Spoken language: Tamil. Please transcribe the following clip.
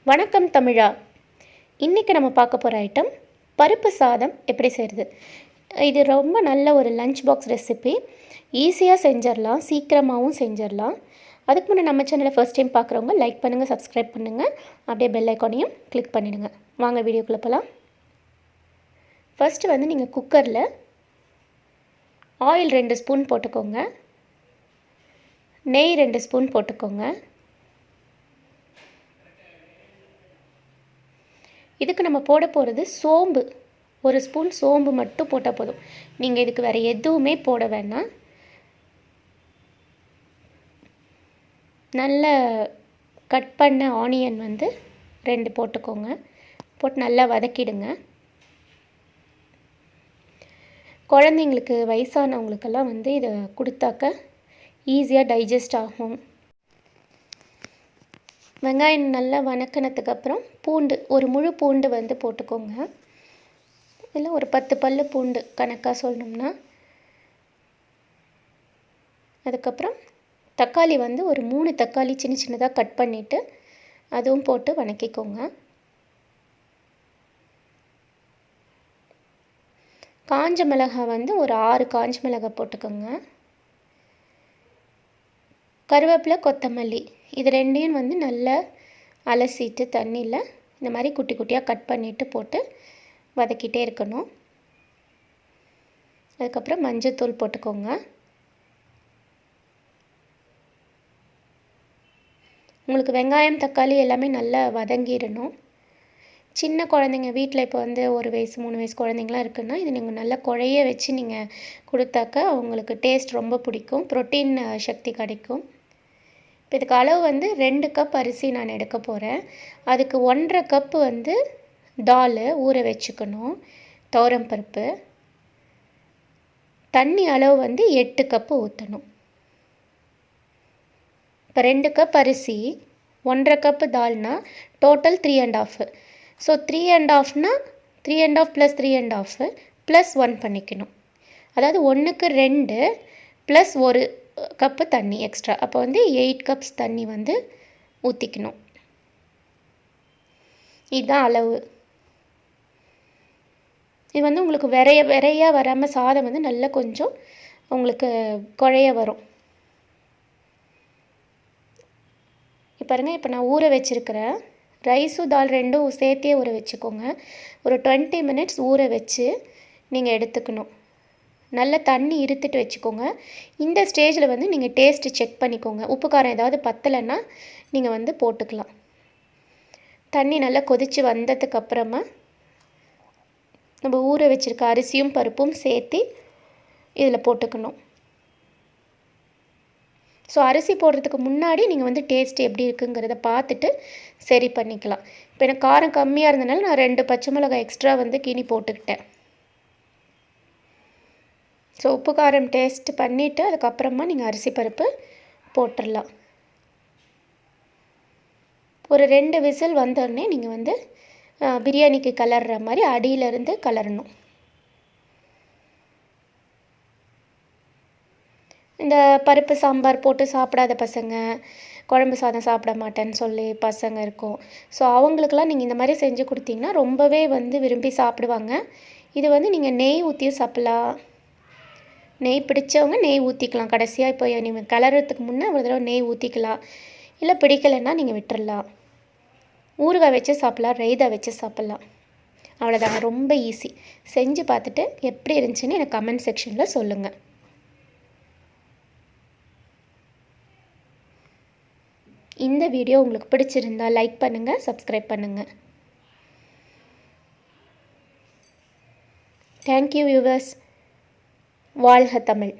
வணக்கம் தமிழா. இன்றைக்கி நம்ம பார்க்க போகிற ஐட்டம் பருப்பு சாதம் எப்படி செய்கிறது. இது ரொம்ப நல்ல ஒரு லஞ்ச் பாக்ஸ் ரெசிபி. ஈஸியாக செஞ்சிடலாம், சீக்கிரமாகவும் செஞ்சிடலாம். அதுக்கு முன்னே நம்ம சேனலை ஃபர்ஸ்ட் டைம் பார்க்குறவங்க லைக் பண்ணுங்கள், சப்ஸ்கிரைப் பண்ணுங்கள், அப்படியே பெல் ஐக்கானையும் கிளிக் பண்ணிவிடுங்க. வாங்க வீடியோக்குள்ளே போகலாம். ஃபஸ்ட்டு நீங்கள் குக்கரில் ஆயில் 2 ஸ்பூன் போட்டுக்கோங்க, நெய் 2 ஸ்பூன் போட்டுக்கோங்க. இதுக்கு நம்ம போட போகிறது சோம்பு, 1 ஸ்பூன் சோம்பு மட்டும் போட்டால் போதும். நீங்கள் இதுக்கு வேறு எதுவுமே போட வேணாம். நல்ல கட் பண்ண ஆனியன் 2 போட்டுக்கோங்க. போட்டு நல்லா வதக்கிடுங்க. குழந்தைங்களுக்கு, வயசானவங்களுக்கெல்லாம் இதை கொடுத்தாக்க ஈஸியாக டைஜஸ்ட் ஆகும். வெங்காயம் நல்லா வதக்கினதுக்கப்புறம் பூண்டு, ஒரு முழு பூண்டு போட்டுக்கோங்க. இதில் ஒரு 10 பல்லு பூண்டு கணக்காக சொல்லணும்னா. அதுக்கப்புறம் தக்காளி ஒரு 3 தக்காளி சின்ன சின்னதாக கட் பண்ணிவிட்டு அதுவும் போட்டு வதக்கிக்கோங்க. காஞ்ச மிளகாய் ஒரு 6 காஞ்ச மிளகாய் போட்டுக்கோங்க. கருவேப்பிலை, கொத்தமல்லி இது ரெண்டையும் நல்லா அலசிட்டு தண்ணியில் இந்த மாதிரி குட்டி குட்டியாக கட் பண்ணிவிட்டு போட்டு வதக்கிட்டே இருக்கணும். அதுக்கப்புறம் மஞ்சள்தூள் போட்டுக்கோங்க. உங்களுக்கு வெங்காயம், தக்காளி எல்லாமே நல்லா வதங்கிடணும். சின்ன குழந்தைங்க வீட்டில் இப்போ 1 வயசு 3 வயசு குழந்தைங்களாம் இருக்குன்னா இது நீங்கள் நல்லா குழைய வச்சு நீங்கள் கொடுத்தாக்க அவங்களுக்கு டேஸ்ட் ரொம்ப பிடிக்கும், ப்ரோட்டீன் சக்தி கிடைக்கும். இப்போ இதுக்கு அளவு 2 கப் அரிசி நான் எடுக்க போகிறேன். அதுக்கு 1.5 கப்பு தால் ஊற வச்சுக்கணும், துவரம் பருப்பு. தண்ணி அளவு 8 கப்பு ஊற்றணும். இப்போ 2 கப் அரிசி, 1.5 கப்பு தால்னா டோட்டல் 3.5. ஸோ 3.5னா 3.5 + 3.5 + 1 பண்ணிக்கணும். அதாவது 1க்கு 2 + 1 கப்பு தண்ணி எக்ஸ்ட்ரா. அப்போ 8 கப்ஸ் தண்ணி ஊற்றிக்கணும். இதுதான் அளவு. இது உங்களுக்கு விரையாக வராமல் சாதம் நல்லா கொஞ்சம் உங்களுக்கு குழைய வரும். பாருங்கள், இப்போ நான் ஊற வச்சுருக்கிறேன். ரைஸும் தால் 2ம் சேர்த்தே ஊற வச்சுக்கோங்க. ஒரு 20 மினிட்ஸ் ஊற வச்சு நீங்கள் எடுத்துக்கணும். நல்ல தண்ணி இருத்துட்டு வச்சுக்கோங்க. இந்த ஸ்டேஜில் நீங்கள் டேஸ்ட்டு செக் பண்ணிக்கோங்க. உப்பு காரம் ஏதாவது பத்தலைன்னா நீங்கள் போட்டுக்கலாம். தண்ணி நல்லா கொதித்து வந்ததுக்கப்புறமா நம்ம ஊற வச்சுருக்க அரிசியும் பருப்பும் சேர்த்து இதில் போட்டுக்கணும். ஸோ அரிசி போடுறதுக்கு முன்னாடி நீங்கள் டேஸ்ட் எப்படி இருக்குங்கிறத பார்த்துட்டு சரி பண்ணிக்கலாம். இப்போ எனக்கு காரம் கம்மியாக இருந்தனால நான் 2 பச்சை மிளகாய் எக்ஸ்ட்ரா கினி போட்டுக்கிட்டேன். ஸோ உப்பு காரம் டேஸ்ட் பண்ணிவிட்டு அதுக்கப்புறமா நீங்கள் அரிசி பருப்பு போட்டுடலாம். ஒரு 2 விசில் வந்தோடனே நீங்கள் பிரியாணிக்கு கலர்ற மாதிரி அடியிலேருந்து கலரணும். இந்த பருப்பு சாம்பார் போட்டு சாப்பிடாத பசங்க, குழம்பு சாதம் சாப்பிட மாட்டேன்னு சொல்லி பசங்க இருக்கும். ஸோ அவங்களுக்கெல்லாம் நீங்கள் இந்த மாதிரி செஞ்சு கொடுத்தீங்கன்னா ரொம்பவே விரும்பி சாப்பிடுவாங்க. இது நீங்கள் நெய் ஊற்றியும் சாப்பிட்லாம். நெய் பிடிச்சவங்க நெய் ஊற்றிக்கலாம். கடைசியாக இப்போ நீங்கள் கலர்றதுக்கு முன்னே ஒரு தடவை நெய் ஊற்றிக்கலாம். இல்லை பிடிக்கலைன்னா நீங்கள் விட்டுறலாம். ஊறுகாய் வச்சு சாப்பிட்லாம், ரைதா வச்சு சாப்பிட்லாம். அவ்வளோதாங்க, ரொம்ப ஈஸி. செஞ்சு பார்த்துட்டு எப்படி இருந்துச்சுன்னு எனக்கு கமெண்ட் செக்ஷனில் சொல்லுங்கள். இந்த வீடியோ உங்களுக்கு பிடிச்சிருந்தால் லைக் பண்ணுங்கள், சப்ஸ்கிரைப் பண்ணுங்கள். Thank you viewers. வாழ்க தமிழ்.